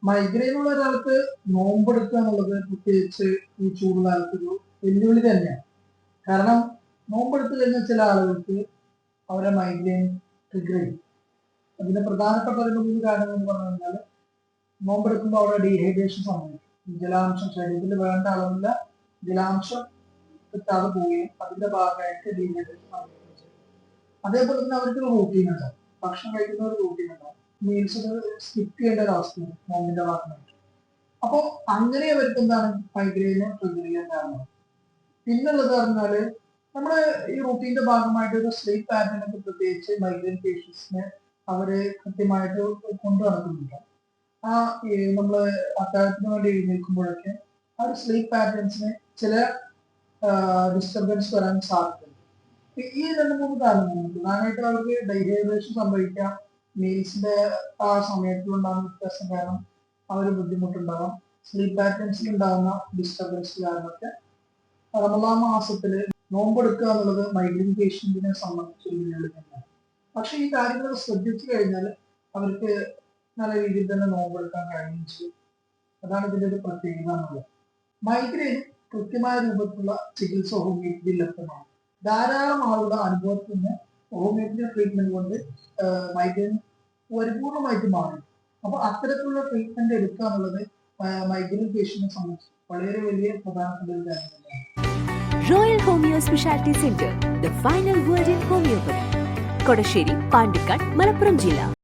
മൈഗ്രെയിനുള്ള ഒരാൾക്ക് നോമ്പെടുക്കുക എന്നുള്ളത് പ്രത്യേകിച്ച് ഈ ചൂടുകാലത്ത് ഒരു വെല്ലുവിളി തന്നെയാണ്. കാരണം നോമ്പെടുത്തു കഴിഞ്ഞ ചില ആളുകൾക്ക് അവരെ മൈഗ്രെയിൻ ട്രിഗർ ചെയ്യും. അതിന് പ്രധാനപ്പെട്ട 2-3 കാരണങ്ങൾ എന്ന് പറഞ്ഞു കഴിഞ്ഞാൽ നോമ്പെടുക്കുമ്പോൾ അവിടെ ഡീഹൈഡ്രേഷൻ സംഭവിക്കും. ജലാംശം ശരീരത്തിൽ വേണ്ട അളവില്ല ജലാംശം കിട്ടാതെ പോവുകയും അതിന്റെ ഭാഗമായിട്ട് ഡീഹൈഡ്രേഷൻ സംഭവിക്കുകയും ചെയ്യും. അതേപോലെ തന്നെ അവർക്ക് ഒരു റൂട്ടീൻ ഉണ്ടാവും. ഭക്ഷണം കഴിക്കുന്ന ഒരു റൂട്ടീൻ ഉണ്ടാവും. മീൽസ് സ്കിപ്പ് ചെയ്യേണ്ട ഒരു അവസ്ഥയാണ് നോമ്പിന്റെ ഭാഗമായിട്ട്. അപ്പോൾ അങ്ങനെ അവർക്ക് എന്താണ് മൈഗ്രെയിന് ട്രിഗർ ചെയ്യാൻ കാരണം. പിന്നുള്ളത് പറഞ്ഞാല് നമ്മുടെ ഈ റൂട്ടീന്റെ ഭാഗമായിട്ട് ഒരു സ്ലീപ്പ് പാറ്റേൺ ഒക്കെ പ്രത്യേകിച്ച് മൈഗ്രെയിൻ പേഷ്യൻസിനെ അവര് കൃത്യമായിട്ട് കൊണ്ടു നടക്കുന്നുണ്ട്. നമ്മള് അത്താഴത്തിന് വേണ്ടി എഴുന്നേൽക്കുമ്പോഴൊക്കെ ആ ഒരു സ്ലീപ്പ് പാറ്റേൺസിന് ചില ഡിസ്റ്റർബൻസ് വരാൻ സാധ്യതയുണ്ട്. ഈ 2-3 കാരണങ്ങൾ പ്രധാനമായിട്ട് അവർക്ക് ഡീഹൈഡ്രേഷൻ സംഭവിക്കാം. മീൽസിന്റെ ആ സമയത്തിലുണ്ടാകുന്ന വ്യത്യാസം കാരണം ആ ഒരു ബുദ്ധിമുട്ടുണ്ടാകാം. സ്ലീപ്പ് പാറ്റേൺസിൽ ഉണ്ടാകുന്ന ഡിസ്റ്റർബൻസ് കാരണമൊക്കെ റമദാൻ മാസത്തില് നോമ്പെടുക്കുക എന്നുള്ളത് മൈഗ്രെയിൻ പേഷ്യന്റിനെ സംബന്ധിച്ച് ഒരു വെല്ലുവിളി തന്നെയാണ്. പക്ഷെ ഈ കാര്യങ്ങൾ ശ്രദ്ധിച്ചു കഴിഞ്ഞാൽ അവർക്ക് നല്ല രീതിയിൽ തന്നെ നോമ്പെടുക്കാൻ കഴിയുകയും ചെയ്യും. അതാണ് ഇതിന്റെ ഒരു പ്രത്യേകത എന്നുള്ളത്. മൈഗ്രെയിൻ കൃത്യമായ രൂപത്തിലുള്ള ചികിത്സ ഹോമിയോപ്പതിയിൽ ലഭ്യമാണ്. ധാരാളം ആളുകളുടെ അനുഭവത്തിൽ നിന്ന് ഹോമിയോപ്പതി ട്രീറ്റ്മെന്റ് കൊണ്ട് മൈഗ്രെയിൻ പരിപൂർണമായിട്ട് മാറി. അപ്പൊ അത്തരത്തിലുള്ള ട്രീറ്റ്മെന്റ് എടുക്കുക എന്നുള്ളത് മൈഗ്രെയിൻ പേഷ്യന്റിനെ സംബന്ധിച്ച് വളരെ വലിയ പ്രധാനപ്പെട്ട ഒരു കാര്യം തന്നെയാണ്. Royal homeo speciality centre, the final word in homoeopathy, Kodassery, Pandikkad, Malappuram ജില്ല.